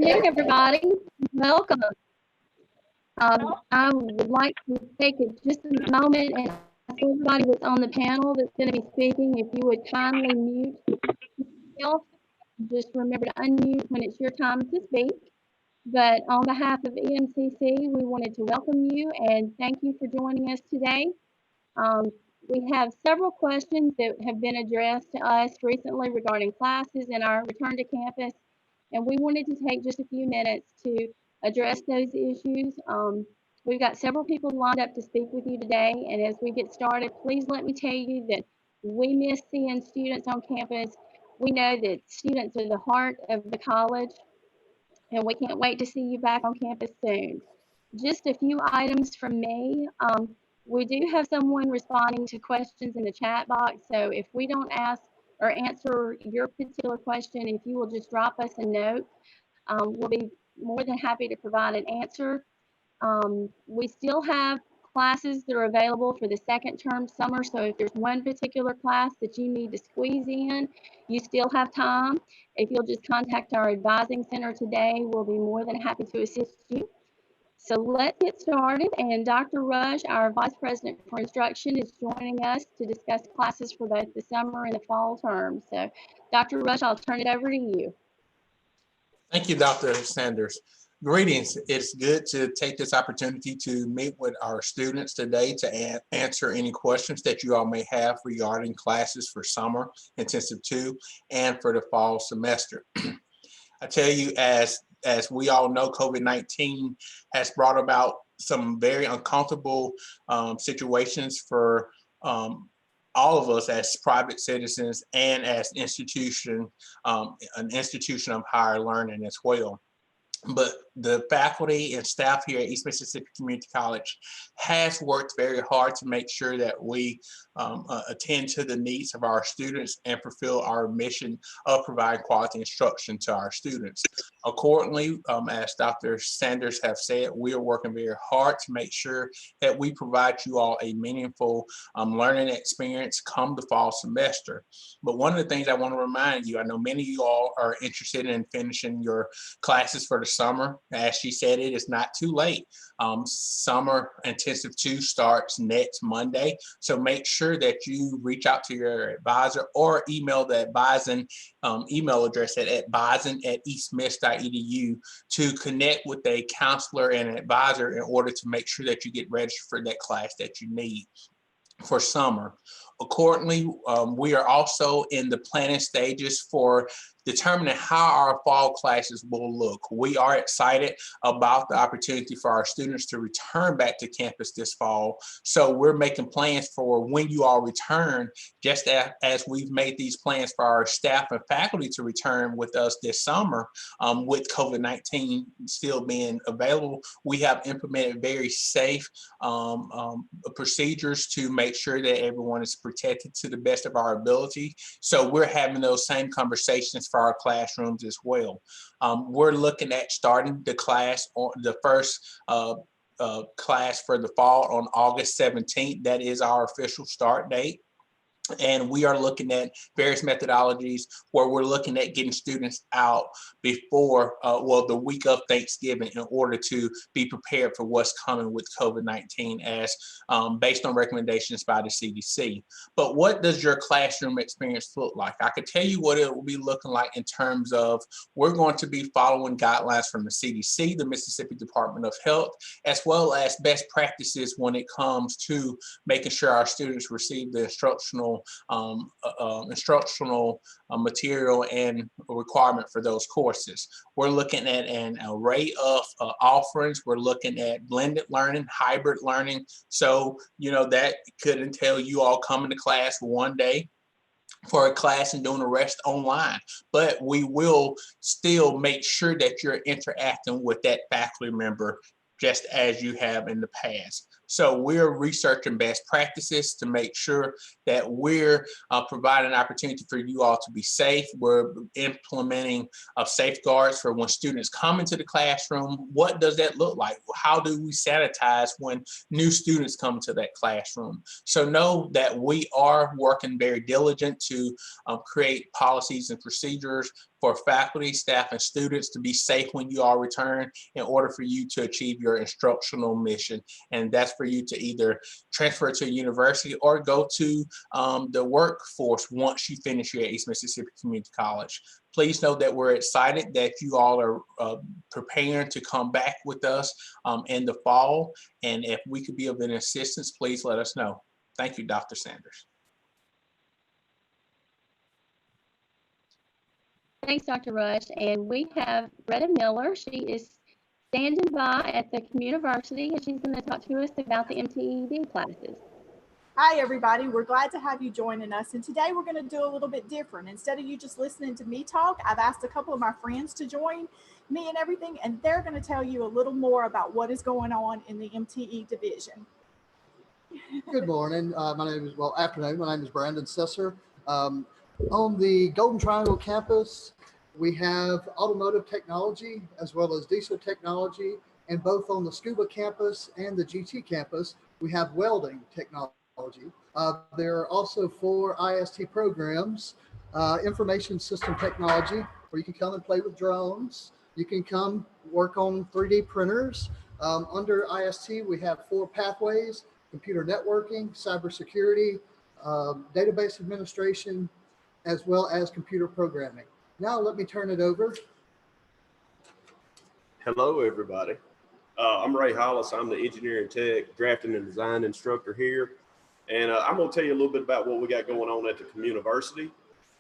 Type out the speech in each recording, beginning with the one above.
afternoon, everybody. Welcome. I would like to take just a moment and ask everybody that's on the panel that's going to be speaking, if you would kindly mute yourself. Just remember to unmute when it's your time to speak. But on behalf of EMCC, we wanted to welcome you and thank you for joining us today. We have several questions that have been addressed to us recently regarding classes and our return to campus. And we wanted to take just a few minutes to address those issues. We've got several people lined up to speak with you today. And as we get started, please let me tell you that we miss seeing students on campus. We know that students are the heart of the college, and we can't wait to see you back on campus soon. Just a few items from me. We do have someone responding to questions in the chat box. So if we don't ask or answer your particular question, if you will just drop us a note, we'll be more than happy to provide an answer. We still have classes that are available for the second term summer. So if there's one particular class that you need to squeeze in, you still have time. If you'll just contact our advising center today, we'll be more than happy to assist you. So let's get started. And Dr. Rush, our Vice President for Instruction, is joining us to discuss classes for both the summer and the fall term. So Dr. Rush, I'll turn it over to you. Thank you, Dr. Sanders. Greetings. It's good to take this opportunity to meet with our students today to answer any questions that you all may have regarding classes for summer intensive 2 and for the fall semester. I tell you, as we all know, COVID-19 has brought about some very uncomfortable situations for all of us as private citizens and as an institution of higher learning as well. But the faculty and staff here at East Mississippi Community College has worked very hard to make sure that we attend to the needs of our students and fulfill our mission of providing quality instruction to our students. Accordingly, as Dr. Sanders have said, we are working very hard to make sure that we provide you all a meaningful learning experience come the fall semester. But one of the things I want to remind you, I know many of you all are interested in finishing your classes for the summer. As she said, it is not too late. Summer Intensive 2 starts next Monday. So make sure that you reach out to your advisor or email the advising email address at advising@eastmiss.edu to connect with a counselor and an advisor in order to make sure that you get registered for that class that you need for summer. Accordingly, we are also in the planning stages for determining how our fall classes will look. We are excited about the opportunity for our students to return back to campus this fall. So we're making plans for when you all return, just as we've made these plans for our staff and faculty to return with us this summer. With COVID-19 still being available, we have implemented very safe procedures to make sure that everyone is protected to the best of our ability. So we're having those same conversations for our classrooms as well. We're looking at starting the class on the first class for the fall on August 17th. That is our official start date. And we are looking at various methodologies where we're looking at getting students out before, well, the week of Thanksgiving in order to be prepared for what's coming with COVID-19 as based on recommendations by the CDC. But what does your classroom experience look like? I could tell you what it will be looking like in terms of we're going to be following guidelines from the CDC, the Mississippi Department of Health, as well as best practices when it comes to making sure our students receive the instructional material and requirement for those courses. We're looking at an array of offerings. We're looking at blended learning, hybrid learning. So, you know, that could entail you all coming to class one day for a class and doing the rest online. But we will still make sure that you're interacting with that faculty member just as you have in the past. So we're researching best practices to make sure that we're providing an opportunity for you all to be safe. We're implementing safeguards for when students come into the classroom. What does that look like? How do we sanitize when new students come to that classroom? So know that we are working very diligent to create policies and procedures for faculty, staff, and students to be safe when you all return in order for you to achieve your instructional mission. And that's for you to either transfer to a university or go to the workforce once you finish here at East Mississippi Community College. Please know that we're excited that you all are preparing to come back with us in the fall. And if we could be of an assistance, please let us know. Thank you, Dr. Sanders. Thanks, Dr. Rush. And we have Greta Miller. She is standing by at the Communiversity, and she's going to talk to us about the MTED classes. Hi, everybody. We're glad to have you joining us. And today we're going to do a little bit different. Instead of you just listening to me talk, I've asked a couple of my friends to join me and everything, and they're going to tell you a little more about what is going on in the MTE division. Good morning. Afternoon. My name is Brandon Sesor. On the Golden Triangle campus, we have automotive technology as well as diesel technology, and both on the Scuba campus and the GT campus, we have welding technology. There are also 4 IST programs, information system technology, where you can come and play with drones. You can come work on 3D printers. Under IST, we have 4 pathways: computer networking, cybersecurity, database administration, as well as computer programming. Now let me turn it over. Hello, everybody. I'm Ray Hollis. I'm the engineering tech, drafting and design instructor here. And I'm going to tell you a little bit about what we got going on at the Communiversity.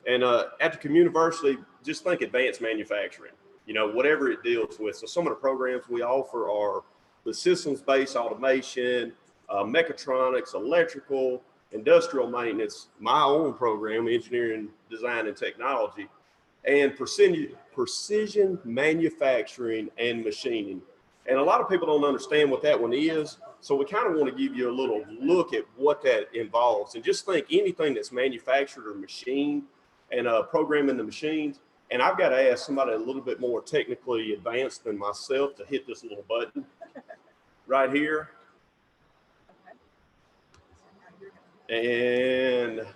And at the Communiversity, just think advanced manufacturing, you know, whatever it deals with. So some of the programs we offer are the systems-based automation, mechatronics, electrical, industrial maintenance, my own program, engineering, design, and technology, and precision manufacturing and machining. And a lot of people don't understand what that one is. So we kind of want to give you a little look at what that involves. And just think anything that's manufactured or machined and programming the machines. And I've got to ask somebody a little bit more technically advanced than myself to hit this little button right here. And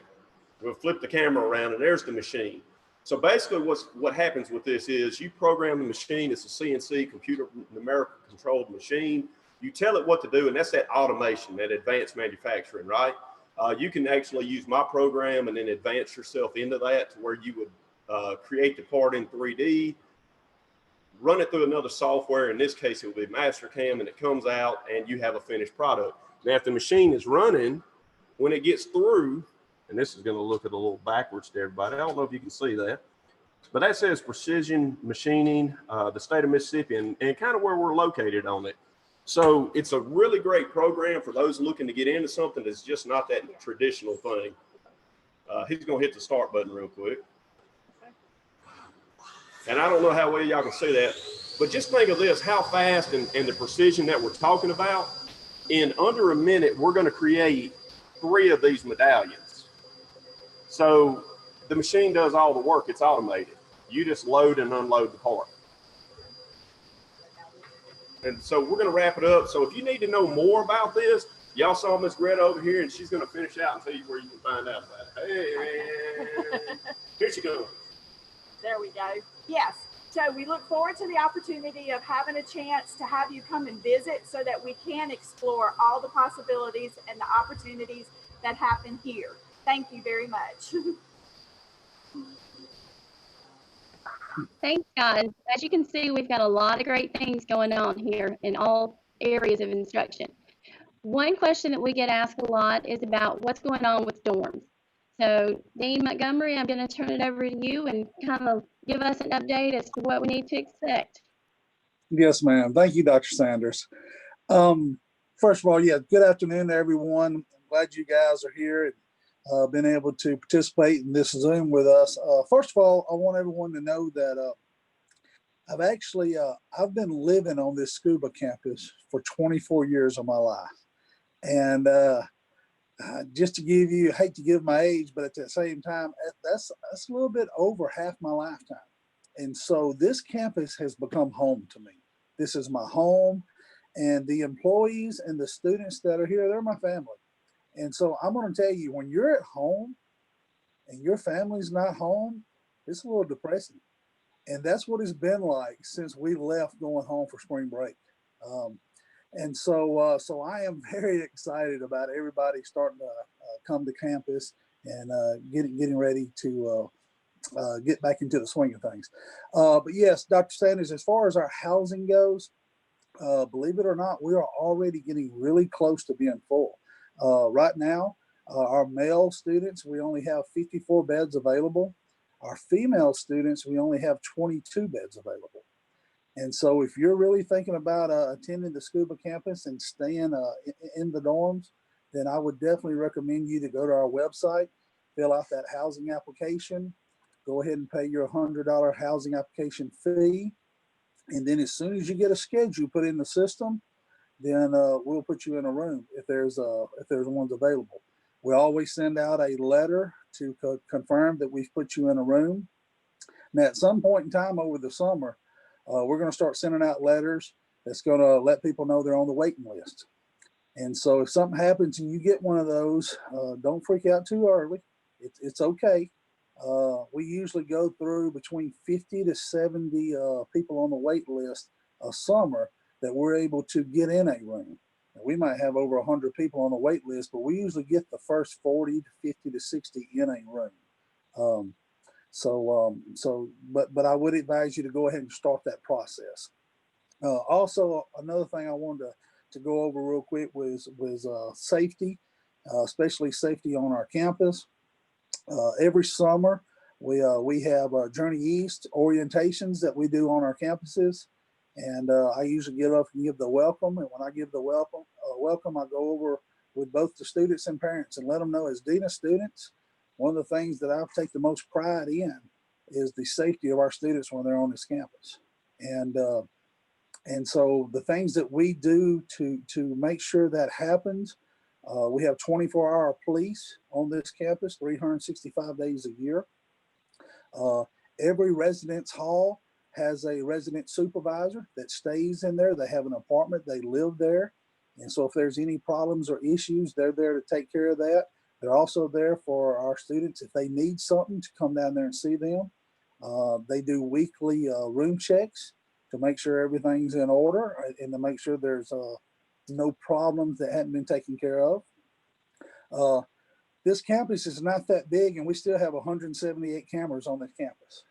we'll flip the camera around, and there's the machine. So basically what happens with this is you program the machine. It's a CNC, computer numerical controlled machine. You tell it what to do, and that's that automation, that advanced manufacturing, right? You can actually use my program and then advance yourself into that to where you would create the part in 3D, run it through another software. In this case, it would be Mastercam, and it comes out and you have a finished product. Now, if the machine is running, when it gets through, and this is going to look a little backwards to everybody. I don't know if you can see that, but that says precision machining, the state of Mississippi, and kind of where we're located on it. So it's a really great program for those looking to get into something that's just not that traditional thing. He's going to hit the start button real quick. And I don't know how well y'all can see that, but just think of this, how fast and the precision that we're talking about. In under a minute, we're going to create 3 of these medallions. So the machine does all the work. It's automated. You just load and unload the part. And so we're going to wrap it up. So if you need to know more about this, y'all saw Miss Greta over here, and she's going to finish out and tell you where you can find out about it. Hey, here she goes. There we go. Yes. So we look forward to the opportunity of having a chance to have you come and visit so that we can explore all the possibilities and the opportunities that happen here. Thank you very much. Thanks, guys. As you can see, we've got a lot of great things going on here in all areas of instruction. One question that we get asked a lot is about what's going on with dorms. So, Dean Montgomery, I'm going to turn it over to you and kind of give us an update as to what we need to expect. Yes, ma'am. Thank you, Dr. Sanders. First of all, good afternoon to everyone. I'm glad you guys are here and been able to participate in this Zoom with us. First of all, I want everyone to know that I've been living on this Scuba campus for 24 years of my life. And just to give you, I hate to give my age, but at the same time, that's a little bit over half my lifetime. And so this campus has become home to me. This is my home, and the employees and the students that are here, they're my family. And so I'm going to tell you, when you're at home and your family's not home, it's a little depressing. And that's what it's been like since we left going home for spring break. And so, so I am very excited about everybody starting to come to campus and getting ready to get back into the swing of things. But yes, Dr. Sanders, as far as our housing goes, believe it or not, we are already getting really close to being full. Right now, our male students, we only have 54 beds available. Our female students, we only have 22 beds available. And so if you're really thinking about attending the scuba campus and staying in the dorms, then I would definitely recommend you to go to our website, fill out that housing application, go ahead and pay your $100 housing application fee. And then as soon as you get a schedule put in the system, then we'll put you in a room if there's ones available. We always send out a letter to confirm that we've put you in a room. Now, at some point in time over the summer, we're going to start sending out letters that's going to let people know they're on the waiting list. And so if something happens and you get one of those, don't freak out too early. It's okay. We usually go through between 50 to 70 people on the wait list a summer that we're able to get in a room. Now, we might have over 100 people on the wait list, but we usually get the first 40 to 50 to 60 in a room. But I would advise you to go ahead and start that process. Also, another thing I wanted to go over real quick was safety, especially safety on our campus. Every summer, we have Journey East orientations that we do on our campuses. And I usually get up and give the welcome. And when I give the welcome, I go over with both the students and parents and let them know, as Dean of Students, one of the things that I take the most pride in is the safety of our students when they're on this campus. And so the things that we do to make sure that happens, we have 24-hour police on this campus, 365 days a year. Every residence hall has a resident supervisor that stays in there. They have an apartment, they live there. And so if there's any problems or issues, they're there to take care of that. They're also there for our students if they need something to come down there and see them. They do weekly room checks to make sure everything's in order and to make sure there's no problems that haven't been taken care of. This campus is not that big, and we still have 178 cameras on this campus.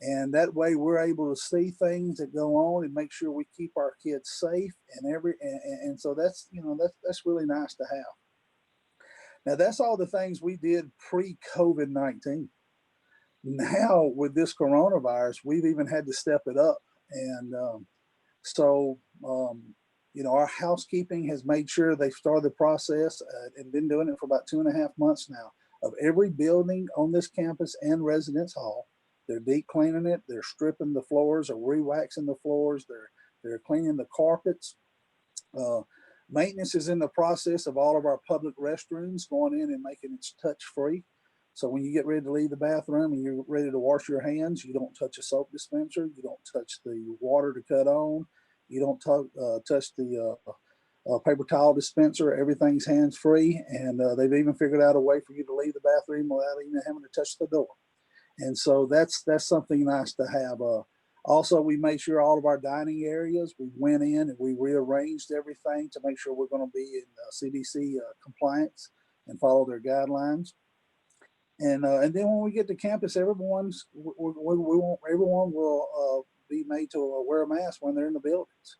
And that way we're able to see things that go on and make sure we keep our kids safe and so that's really nice to have. Now that's all the things we did pre-COVID-19. Now with this coronavirus, we've even had to step it up. And our housekeeping has made sure they've started the process and been doing it for about 2.5 months now of every building on this campus and residence hall. They're deep cleaning it. They're stripping the floors or re-waxing the floors. They're cleaning the carpets. Maintenance is in the process of all of our public restrooms, going in and making it touch-free. So when you get ready to leave the bathroom and you're ready to wash your hands, you don't touch a soap dispenser. You don't touch the water to cut on. You don't touch the paper towel dispenser. Everything's hands-free. And they've even figured out a way for you to leave the bathroom without even having to touch the door. And so that's something nice to have. Also, we made sure all of our dining areas, we went in and we rearranged everything to make sure we're going to be in CDC compliance and follow their guidelines. And then when we get to campus, everyone will be made to wear a mask when they're in the buildings.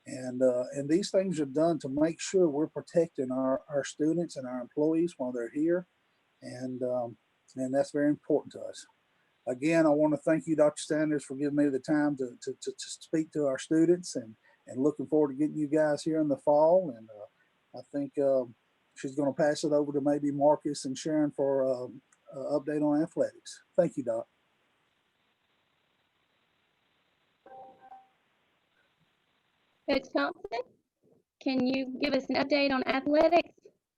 And these things are done to make sure we're protecting our students and our employees while they're here. And that's very important to us. Again, I want to thank you, Dr. Sanders, for giving me the time to speak to our students, and looking forward to getting you guys here in the fall. And I think she's going to pass it over to maybe Marcus and Sharon for an update on athletics. Thank you, Doc. Coach Thompson, can you give us an update on athletics?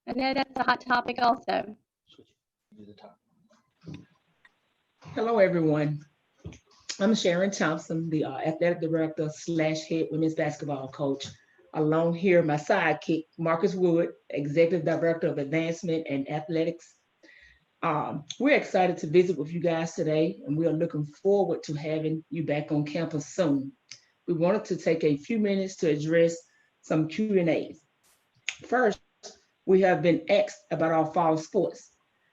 I know that's a hot topic also. Hello, everyone. I'm Sharon Thompson, the athletic director / head women's basketball coach. Along here, my sidekick, Marcus Wood, executive director of advancement and athletics. We're excited to visit with you guys today, and we are looking forward to having you back on campus soon. We wanted to take a few minutes to address some Q&As. First, we have been asked about our fall sports.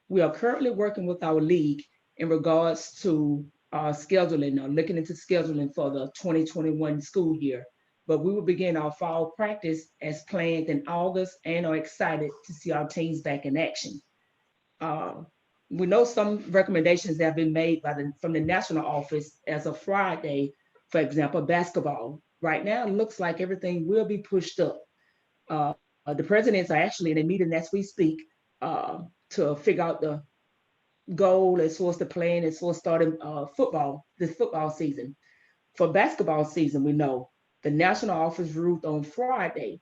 We are currently working with our league in regards to scheduling, or looking into scheduling for the 2021 school year. But we will begin our fall practice as planned in August and are excited to see our teams back in action. We know some recommendations have been made from the national office as of Friday, for example, basketball. Right now, it looks like everything will be pushed up. The presidents are actually in a meeting as we speak to figure out the goal as far as the plan as far as starting this football season. For basketball season, we know the national office ruled on Friday.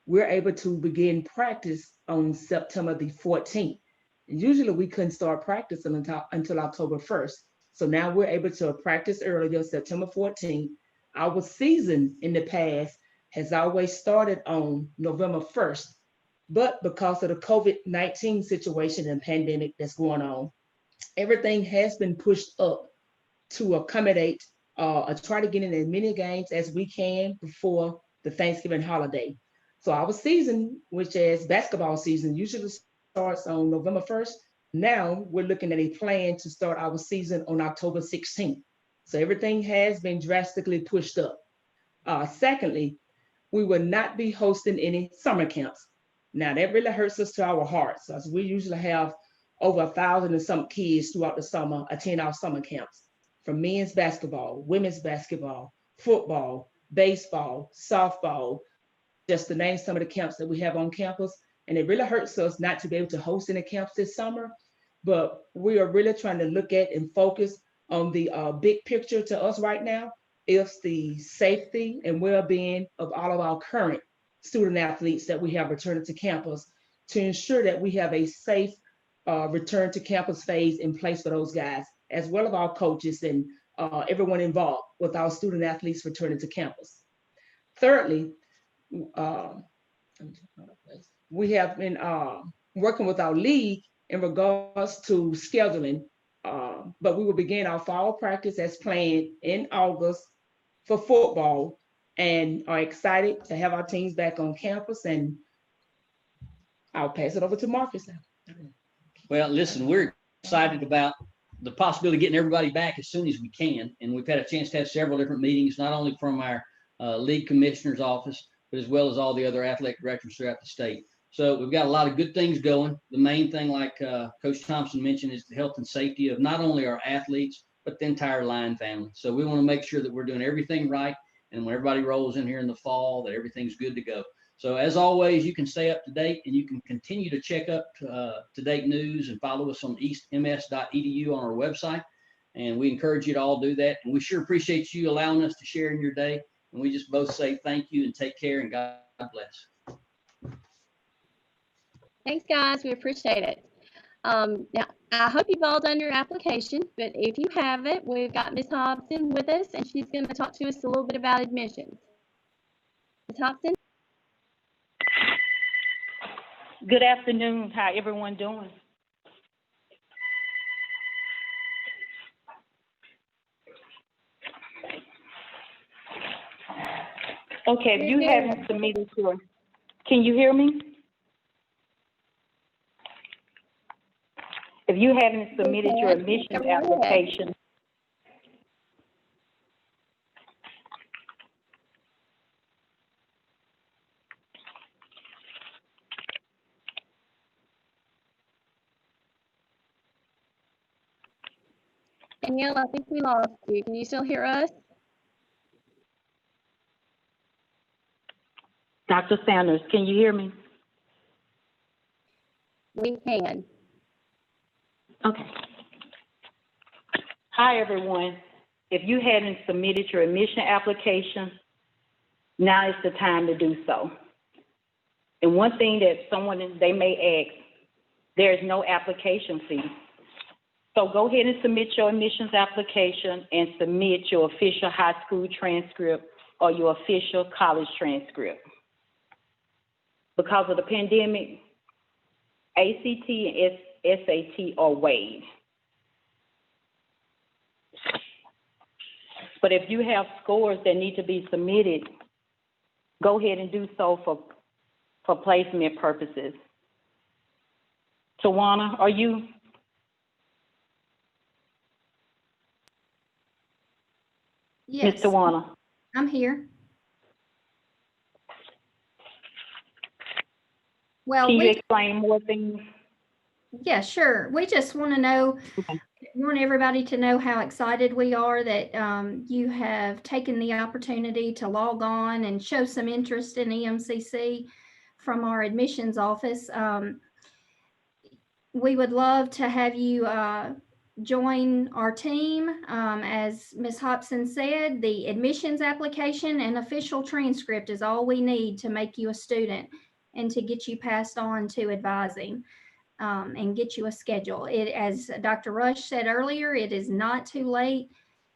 We're able to begin practice on September the 14th. And usually we couldn't start practicing until October 1st. So now we're able to practice earlier, September 14th. Our season in the past has always started on November 1st, but because of the COVID-19 situation and pandemic that's going on, everything has been pushed up to accommodate try to get in as many games as we can before the Thanksgiving holiday. So our season, which is basketball season, usually starts on November 1st. Now we're looking at a plan to start our season on October 16th. So everything has been drastically pushed up. Secondly, we will not be hosting any summer camps. Now that really hurts us to our hearts, as we usually have over 1,000 and some kids throughout the summer attend our summer camps, from men's basketball, women's basketball, football, baseball, softball, just to name some of the camps that we have on campus. And it really hurts us not to be able to host any camps this summer, but we are really trying to look at and focus on the big picture to us right now. It's the safety and well-being of all of our current student athletes that we have returning to campus, to ensure that we have a safe return to campus phase in place for those guys, as well as our coaches and everyone involved with our student athletes returning to campus. Thirdly, we have been working with our league in regards to scheduling, but we will begin our fall practice as planned in August for football, and are excited to have our teams back on campus. And I'll pass it over to Marcus now. Well, listen, we're excited about the possibility of getting everybody back as soon as we can. And we've had a chance to have several different meetings, not only from our league commissioner's office, but as well as all the other athletic directors throughout the state. So we've got a lot of good things going. The main thing, like Coach Thompson mentioned, is the health and safety of not only our athletes, but the entire line family. So we want to make sure that we're doing everything right. And when everybody rolls in here in the fall, that everything's good to go. So as always, you can stay up to date, and you can continue to check up to date news and follow us on eastms.edu on our website. And we encourage you to all do that. And we sure appreciate you allowing us to share in your day. And we just both say thank you and take care, and God bless. Thanks, guys. We appreciate it. Now, I hope you've all done your application, but if you haven't, we've got Ms. Hobson with us, and she's going to talk to us a little bit about admissions. Ms. Hobson? Good afternoon. How everyone doing? Okay, if you haven't submitted your, can you hear me? If you haven't submitted your admissions application, Danielle, I think we lost you. Can you still hear us? Dr. Sanders, can you hear me? We can. Okay. Hi, everyone. If you haven't submitted your admission application, now is the time to do so. And one thing that they may ask, there is no application fee. So go ahead and submit your admissions application and submit your official high school transcript or your official college transcript. Because of the pandemic, ACT and SAT, or waived. But if you have scores that need to be submitted, go ahead and do so for placement purposes. Tawana, are you? Yes, Ms. Tawana? I'm here. Well, Can you explain more things? yeah, sure. We just want to know, want everybody to know how excited we are that you have taken the opportunity to log on and show some interest in EMCC from our admissions office. We would love to have you join our team. As Ms. Hobson said, the admissions application and official transcript is all we need to make you a student and to get you passed on to advising. And get you a schedule. It, as Dr. Rush said earlier, it is not too late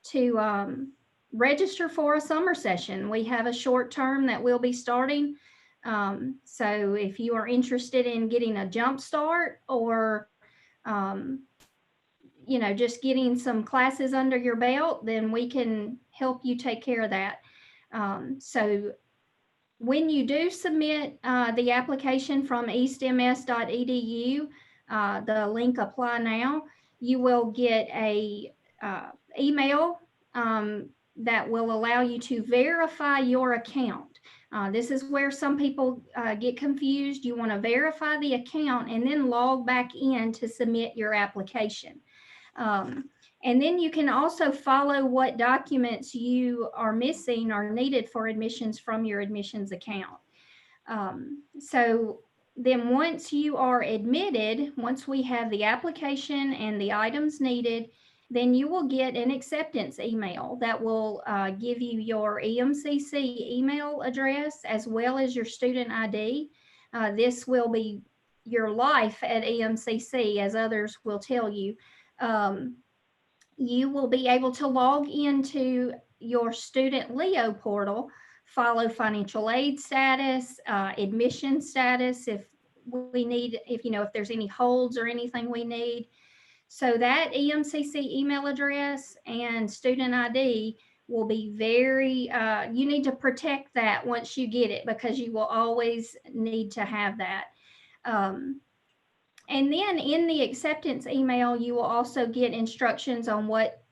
to register for a summer session. We have a short term that will be starting. So if you are interested in getting a jump start or, you know, just getting some classes under your belt, then we can help you take care of that. So when you do submit the application from eastms.edu, the link apply now, you will get a email that will allow you to verify your account. This is where some people get confused. You want to verify the account and then log back in to submit your application. And then you can also follow what documents you are missing or needed for admissions from your admissions account. So then once you are admitted, once we have the application and the items needed, then you will get an acceptance email that will give you your EMCC email address as well as your student ID. This will be your life at EMCC, as others will tell you. You will be able to log into your student Leo portal, follow financial aid status, admission status, if we need, if you know, if there's any holds or anything we need. So that EMCC email address and student ID will be very, you need to protect that once you get it, because you will always need to have that. And then in the acceptance email, you will also get instructions on what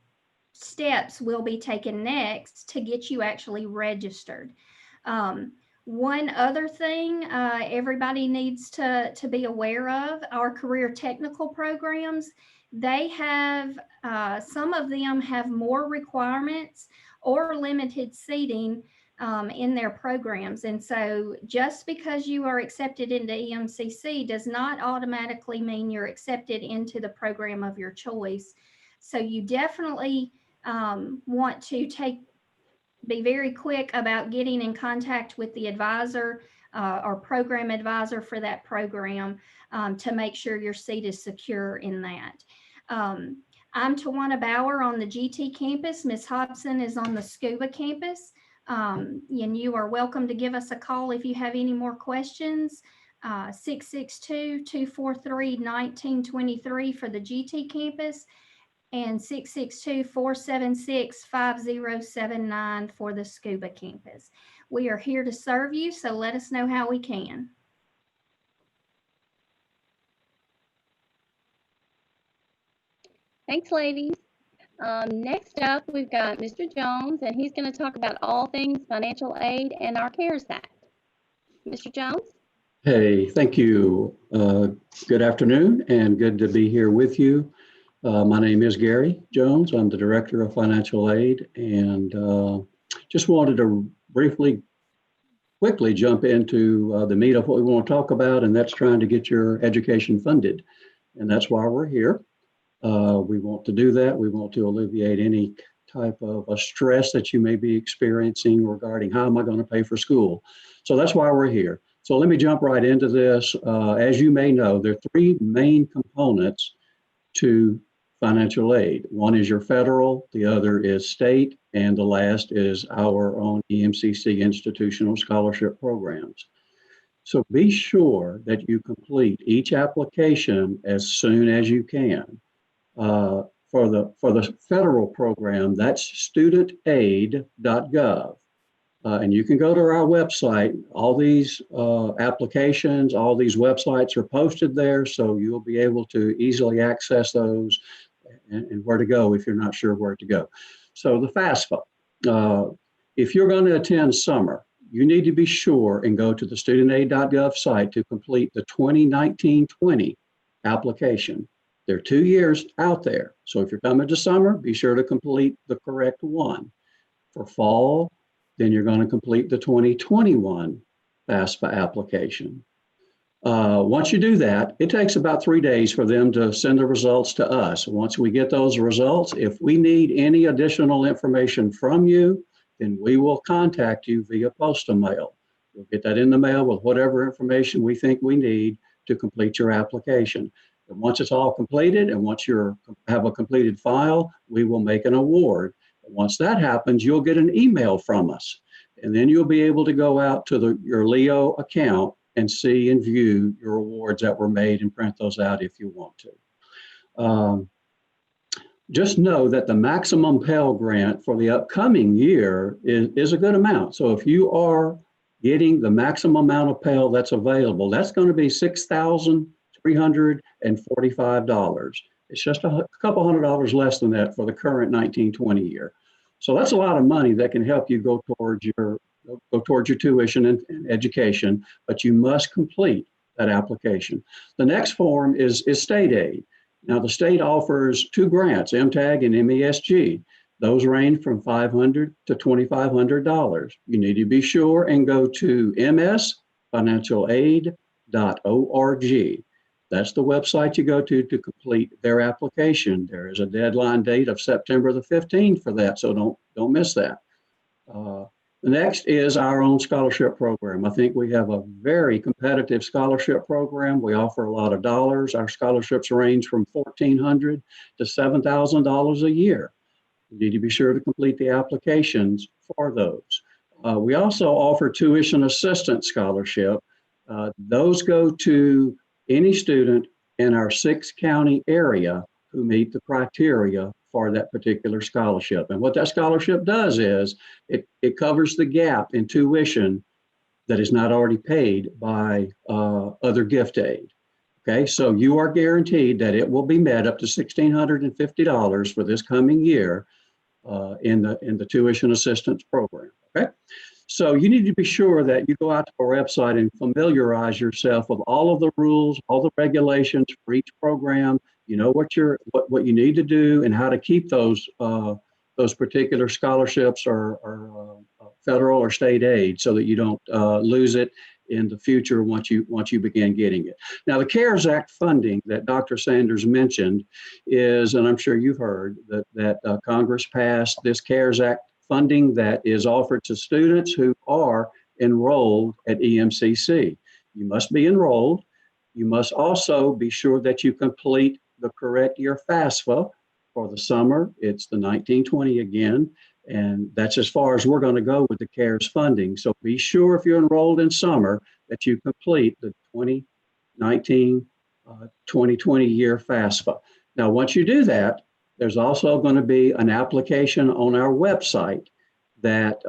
steps will be taken next to get you actually registered. One other thing everybody needs to be aware of, our career technical programs, they have, some of them have more requirements or limited seating in their programs. And so just because you are accepted into EMCC does not automatically mean you're accepted into the program of your choice. So you definitely want to be very quick about getting in contact with the advisor or program advisor for that program to make sure your seat is secure in that. I'm Tawana Bauer on the GT campus. Ms. Hobson is on the Scuba campus. And you are welcome to give us a call if you have any more questions. 662-243-1923 for the GT campus and 662-476-5079 for the Scuba campus. We are here to serve you, so let us know how we can. Thanks, ladies. Next up, we've got Mr. Jones, and he's going to talk about all things financial aid and our CARES Act. Mr. Jones? Hey, thank you. Good afternoon, and good to be here with you. My name is Gary Jones. I'm the Director of Financial Aid, and just wanted to quickly jump into the meat of what we want to talk about, and that's trying to get your education funded. And that's why we're here. We want to do that. We want to alleviate any type of a stress that you may be experiencing regarding how am I going to pay for school. So that's why we're here. So let me jump right into this. As you may know, there are three main components to financial aid. One is your federal, the other is state, and the last is our own EMCC institutional scholarship programs. So be sure that you complete each application as soon as you can. For the federal program, that's studentaid.gov. And you can go to our website. All these applications, all these websites are posted there, so you'll be able to easily access those and where to go if you're not sure where to go. So the FAFSA, if you're going to attend summer, you need to be sure and go to the studentaid.gov site to complete the 2019-20 application. There are 2 years out there. So if you're coming to summer, be sure to complete the correct one. For fall, then you're going to complete the 2021 FAFSA application. Once you do that, it takes about 3 days for them to send the results to us. Once we get those results, if we need any additional information from you, then we will contact you via postal mail. We'll get that in the mail with whatever information we think we need to complete your application. And once it's all completed and once you have a completed file, we will make an award. Once that happens, you'll get an email from us. And then you'll be able to go out to your Leo account and see and view your awards that were made and print those out if you want to. Just know that the maximum Pell Grant for the upcoming year is a good amount. So if you are getting the maximum amount of Pell that's available, that's going to be $6,345. It's just a couple $100 less than that for the current 19-20 year. So that's a lot of money that can help you go towards your tuition and education, but you must complete that application. The next form is state aid. Now the state offers 2 grants, MTAG and MESG. Those range from $500 to $2,500. You need to be sure and go to msfinancialaid.org. That's the website you go to complete their application. There is a deadline date of September the 15th for that, so don't miss that. The next is our own scholarship program. I think we have a very competitive scholarship program. We offer a lot of dollars. Our scholarships range from $1,400 to $7,000 a year. You need to be sure to complete the applications for those. We also offer tuition assistance scholarship. Those go to any student in our 6-county area who meet the criteria for that particular scholarship. And what that scholarship does is it covers the gap in tuition that is not already paid by other gift aid. Okay, so you are guaranteed that it will be met up to $1,650 for this coming year in the tuition assistance program. Okay, so you need to be sure that you go out to our website and familiarize yourself with all of the rules, all the regulations for each program. You know what you need to do and how to keep those particular scholarships or federal or state aid so that you don't lose it in the future once you begin getting it. Now, the CARES Act funding that Dr. Sanders mentioned is, and I'm sure you've heard that Congress passed this CARES Act funding that is offered to students who are enrolled at EMCC. You must be enrolled. You must also be sure that you complete the correct year FAFSA. For the summer, it's the 19-20 again, and that's as far as we're going to go with the CARES funding. So be sure if you're enrolled in summer that you complete the 2019-2020 year FAFSA. Now, once you do that, there's also going to be an application on our website that,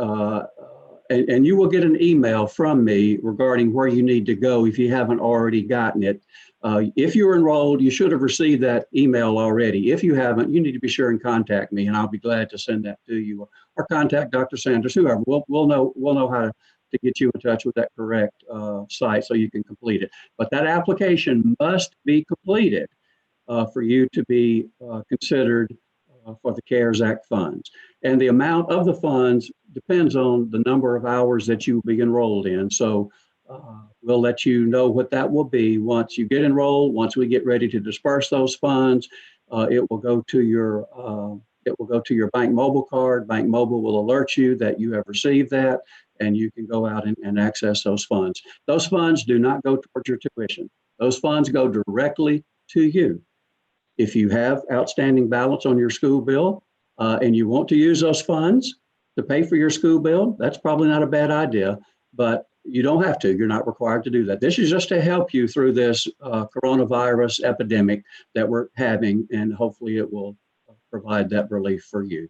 and you will get an email from me regarding where you need to go if you haven't already gotten it. If you're enrolled, you should have received that email already. If you haven't, you need to be sure and contact me, and I'll be glad to send that to you, or contact Dr. Sanders, whoever. We'll know how to get you in touch with that correct site so you can complete it. But that application must be completed for you to be considered for the CARES Act funds. And the amount of the funds depends on the number of hours that you will be enrolled in. So we'll let you know what that will be once you get enrolled. Once we get ready to disperse those funds, it will go to your Bank Mobile card. Bank Mobile will alert you that you have received that, and you can go out and access those funds. Those funds do not go towards your tuition. Those funds go directly to you. If you have outstanding balance on your school bill and you want to use those funds to pay for your school bill, that's probably not a bad idea. But You don't have to. You're not required to do that. This is just to help you through this coronavirus epidemic that we're having, and hopefully it will provide that relief for you.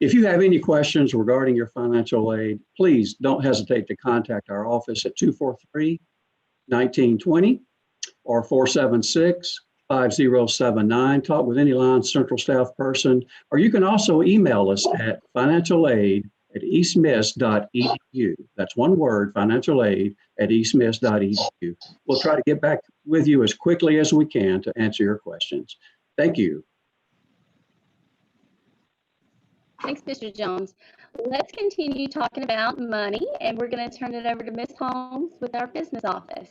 If you have any questions regarding your financial aid, please don't hesitate to contact our office at 243-1920 or 476-5079. Talk with any line central staff person, or you can also email us at financialaid@eastmiss.edu. That's one word, financialaid@eastmiss.edu. We'll try to get back with you as quickly as we can to answer your questions. Thank you. Thanks, Mr. Jones. Let's continue talking about money, and we're going to turn it over to Ms. Holmes with our business office.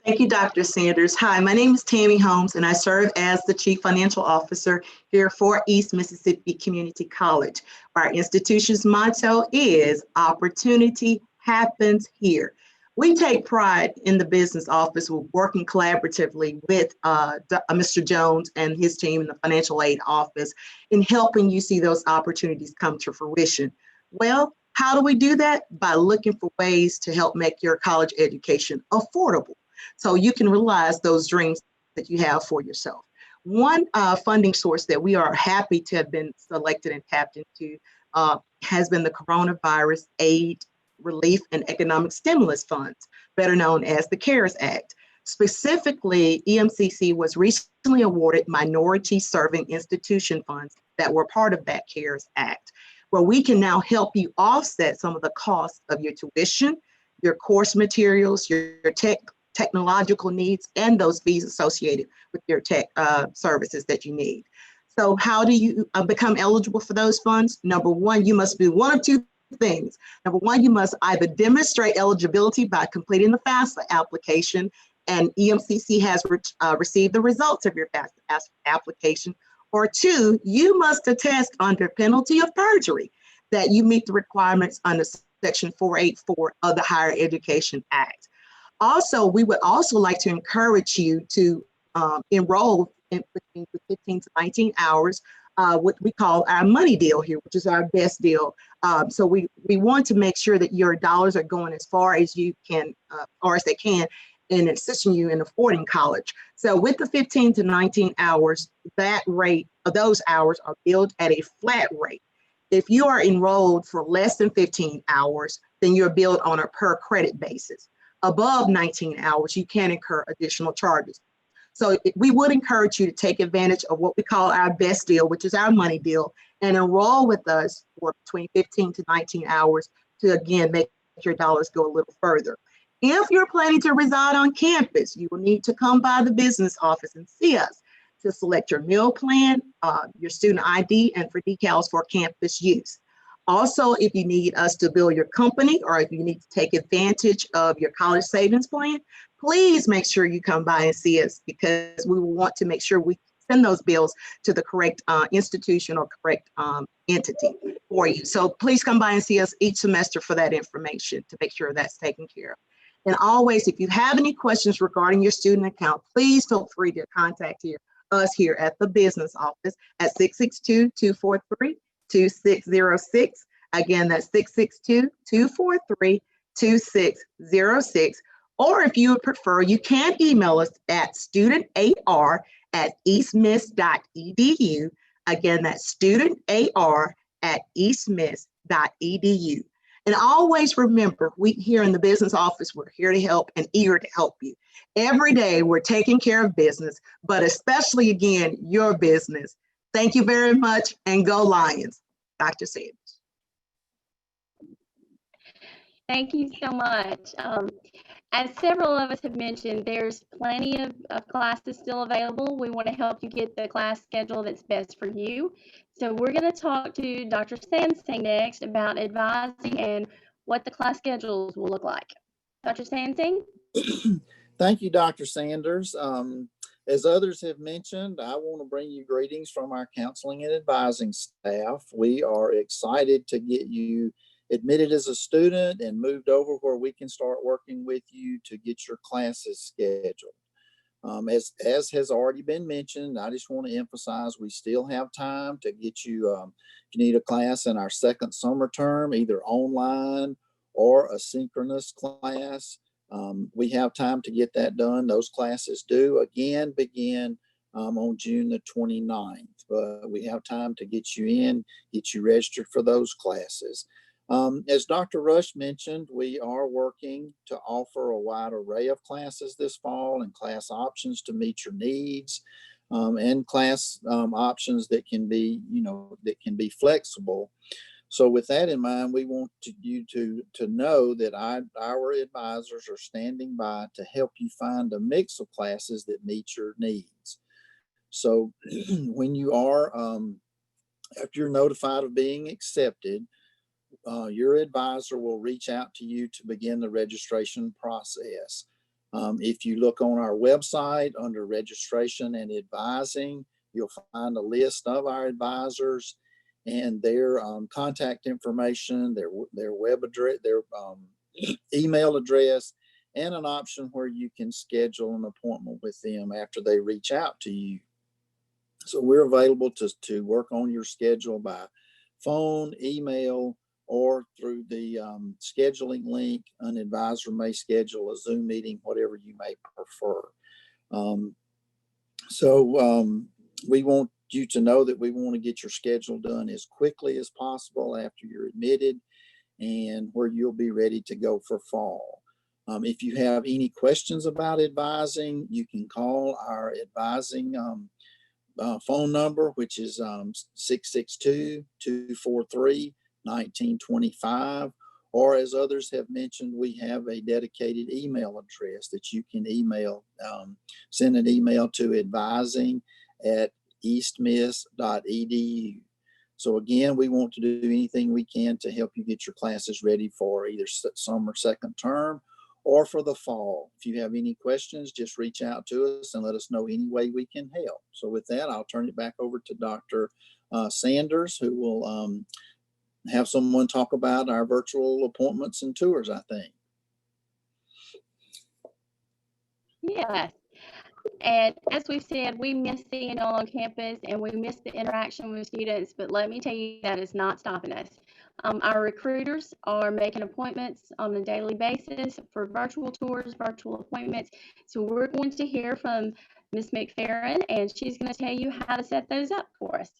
Thank you, Dr. Sanders. Hi, my name is Tammy Holmes, and I serve as the Chief Financial Officer here for East Mississippi Community College. Our institution's motto is "Opportunity happens here." We take pride in the business office. We're working collaboratively with Mr. Jones and his team in the financial aid office in helping you see those opportunities come to fruition. Well, how do we do that? By looking for ways to help make your college education affordable, so you can realize those dreams that you have for yourself. One funding source that we are happy to have been selected and tapped into has been the Coronavirus Aid, Relief, and Economic Stimulus Funds, better known as the CARES Act. Specifically, EMCC was recently awarded minority serving institution funds that were part of that CARES Act, where we can now help you offset some of the costs of your tuition, your course materials, your technological needs, and those fees associated with your tech services that you need. So how do you become eligible for those funds? Number one, you must do one of two things. Number one, you must either demonstrate eligibility by completing the FAFSA application, and EMCC has received the results of your FAFSA application, or two, you must attest under penalty of perjury that you meet the requirements under Section 484 of the Higher Education Act. Also, we would also like to encourage you to enroll in between 15 to 19 hours, what we call our money deal here, which is our best deal. So we want to make sure that your dollars are going as far as you can, or as they can, in assisting you in affording college. So with the 15 to 19 hours, that rate of those hours are billed at a flat rate. If you are enrolled for less than 15 hours, then you're billed on a per credit basis. Above 19 hours, you can incur additional charges. So we would encourage you to take advantage of what we call our best deal, which is our money deal, and enroll with us for between 15 to 19 hours to, again, make your dollars go a little further. If you're planning to reside on campus, you will need to come by the business office and see us to select your meal plan, your student ID, and for decals for campus use. Also, if you need us to bill your company, or if you need to take advantage of your college savings plan, please make sure you come by and see us, because we will want to make sure we send those bills to the correct institution or correct entity for you. So please come by and see us each semester for that information to make sure that's taken care of. And always, if you have any questions regarding your student account, please feel free to contact us here at the business office at 662-243-2606. Again, that's 662-243-2606. Or if you would prefer, you can email us at studentar@eastmiss.edu. Again, that's studentar@eastmiss.edu. And always remember, we here in the business office, we're here to help and eager to help you. Every day we're taking care of business, but especially, again, your business. Thank you very much, and go Lions. Dr. Sanders. Thank you so much. As several of us have mentioned, there's plenty of classes still available. We want to help you get the class schedule that's best for you. So we're going to talk to Dr. Sansing next about advising and what the class schedules will look like. Dr. Sansing? Thank you, Dr. Sanders. As others have mentioned, I want to bring you greetings from our counseling and advising staff. We are excited to get you admitted as a student and moved over where we can start working with you to get your classes scheduled. As has already been mentioned, I just want to emphasize we still have time to get you, if you need a class in our second summer term, either online or a synchronous class. We have time to get that done. Those classes do again begin on June the 29th, but we have time to get you in, get you registered for those classes. As Dr. Rush mentioned, we are working to offer a wide array of classes this fall and class options to meet your needs, and class options that can be, that can be flexible. So with that in mind, we want you to know that our advisors are standing by to help you find a mix of classes that meet your needs. So when you are, after you're notified of being accepted, your advisor will reach out to you to begin the registration process. If you look on our website under registration and advising, you'll find a list of our advisors and their contact information, their web address, their email address, and an option where you can schedule an appointment with them after they reach out to you. So we're available to work on your schedule by phone, email, or through the scheduling link. An advisor may schedule a Zoom meeting, whatever you may prefer. We want you to know that we want to get your schedule done as quickly as possible after you're admitted, and where you'll be ready to go for fall. If you have any questions about advising, you can call our advising phone number, which is 662-243-1925. Or as others have mentioned, we have a dedicated email address that you can email, send an email to advising@eastmiss.edu. So again, we want to do anything we can to help you get your classes ready for either summer second term or for the fall. If you have any questions, just reach out to us and let us know any way we can help. So with that, I'll turn it back over to Dr. Sanders, who will have someone talk about our virtual appointments and tours, I think. Yes. And as we've said, we miss seeing y'all on campus and we miss the interaction with students, but let me tell you, that is not stopping us. Our recruiters are making appointments on a daily basis for virtual tours, virtual appointments. So we're going to hear from Ms. McFerrin, and she's going to tell you how to set those up for us.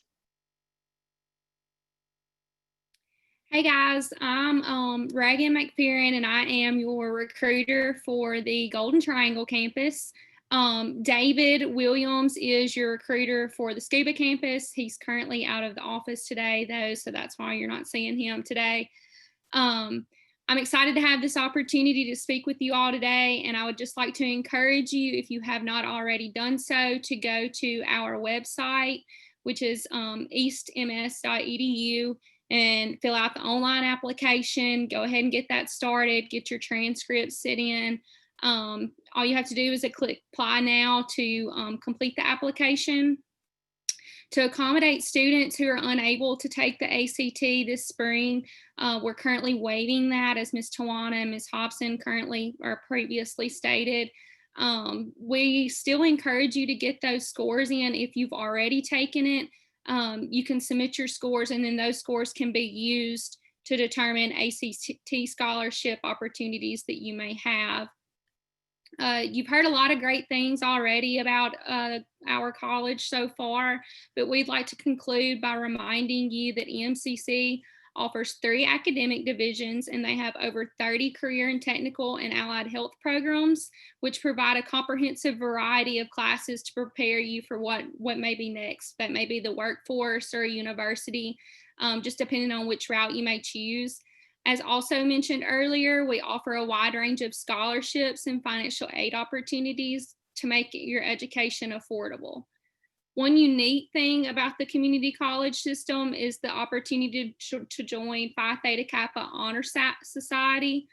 Hey guys, I'm Reagan McFerrin, and I am your recruiter for the Golden Triangle campus. David Williams is your recruiter for the Scuba campus. He's currently out of the office today though, so that's why you're not seeing him today. I'm excited to have this opportunity to speak with you all today, and I would just like to encourage you, if you have not already done so, to go to our website, which is eastms.edu, and fill out the online application. Go ahead and get that started, get your transcripts sent in. All you have to do is click apply now to complete the application. To accommodate students who are unable to take the ACT this spring, we're currently waiving that, as Ms. Tawana and Ms. Hobson currently or previously stated. We still encourage you to get those scores in. If you've already taken it, you can submit your scores, and then those scores can be used to determine ACT scholarship opportunities that you may have. You've heard a lot of great things already about our college so far, but we'd like to conclude by reminding you that EMCC offers 3 academic divisions, and they have over 30 career and technical and allied health programs, which provide a comprehensive variety of classes to prepare you for what may be next. That may be the workforce or a university, just depending on which route you may choose. As also mentioned earlier, we offer a wide range of scholarships and financial aid opportunities to make your education affordable. One unique thing about the community college system is the opportunity to join Phi Theta Kappa Honor Society.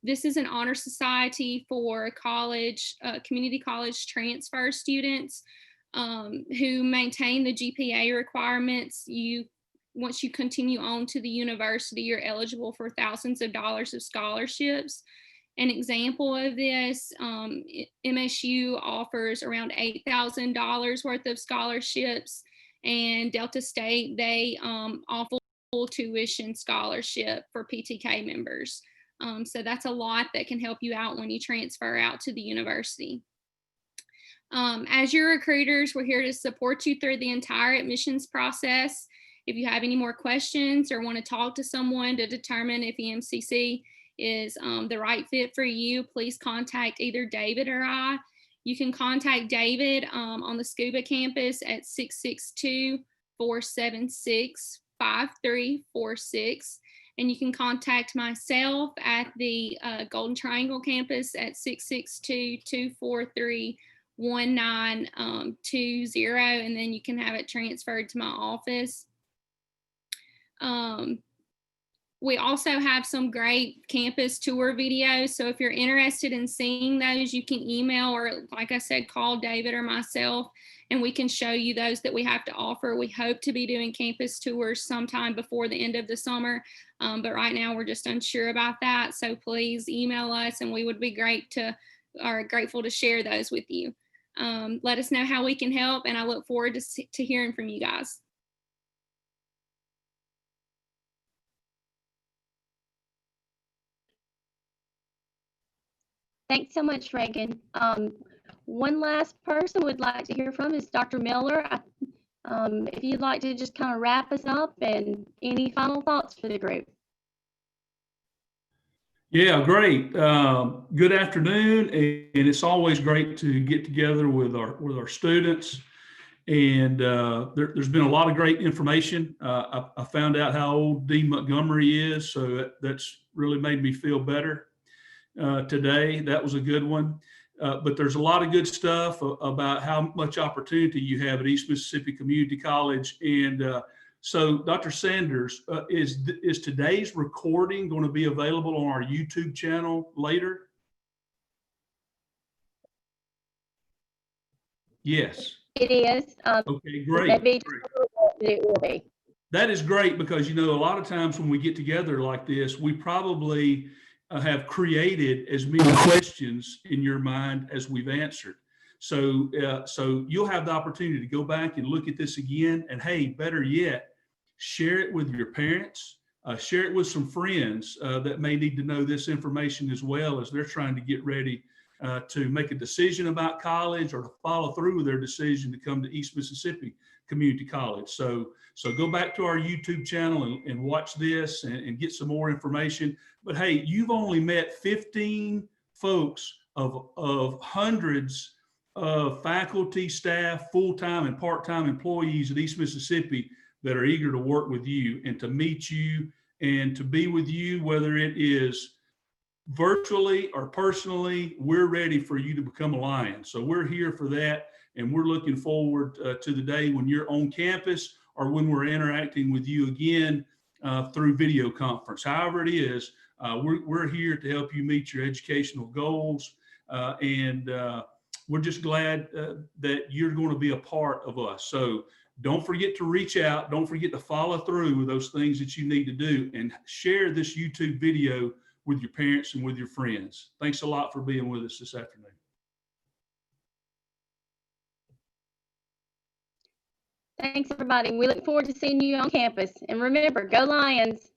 This is an honor society for college, community college transfer students who maintain the GPA requirements. Once you continue on to the university, you're eligible for thousands of dollars of scholarships. An example of this, MSU offers around $8,000 worth of scholarships, and Delta State, they offer full tuition scholarship for PTK members. So that's a lot that can help you out when you transfer out to the university. As your recruiters, we're here to support you through the entire admissions process. If you have any more questions or want to talk to someone to determine if EMCC is the right fit for you, please contact either David or I. You can contact David on the Scuba campus at 662-476-5346. And you can contact myself at the Golden Triangle campus at 662-243-1920, and then you can have it transferred to my office. We also have some great campus tour videos. So if you're interested in seeing those, you can email or, like I said, call David or myself, and we can show you those that we have to offer. We hope to be doing campus tours sometime before the end of the summer, but right now we're just unsure about that. So please email us, and we would be grateful to share those with you. Let us know how we can help, and I look forward to hearing from you guys. Thanks so much, Reagan. One last person we'd like to hear from is Dr. Miller. If you'd like to just kind of wrap us up, and any final thoughts for the group. Yeah, great. Good afternoon, and it's always great to get together with our students. And there's been a lot of great information. I found out how old Dean Montgomery is, so that's really made me feel better today. That was a good one. But there's a lot of good stuff about how much opportunity you have at East Mississippi Community College. And so, Dr. Sanders, is today's recording going to be available on our YouTube channel later? Yes. It is. Okay, great. It will be. That is great, because, you know, a lot of times when we get together like this, we probably have created as many questions in your mind as we've answered. So you'll have the opportunity to go back and look at this again, and hey, better yet, share it with your parents, share it with some friends that may need to know this information as well, as they're trying to get ready to make a decision about college or to follow through with their decision to come to East Mississippi Community College. So go back to our YouTube channel and watch this and get some more information. But hey, you've only met 15 folks of hundreds of faculty, staff, full-time and part-time employees at East Mississippi that are eager to work with you and to meet you and to be with you, whether it is virtually or personally. We're ready for you to become a Lion. So we're here for that, and we're looking forward to the day when you're on campus or when we're interacting with you again through video conference. However it is, we're here to help you meet your educational goals, and we're just glad that you're going to be a part of us. So don't forget to reach out. Don't forget to follow through with those things that you need to do, and share this YouTube video with your parents and with your friends. Thanks a lot for being with us this afternoon. Thanks, everybody. We look forward to seeing you on campus. And remember, go Lions.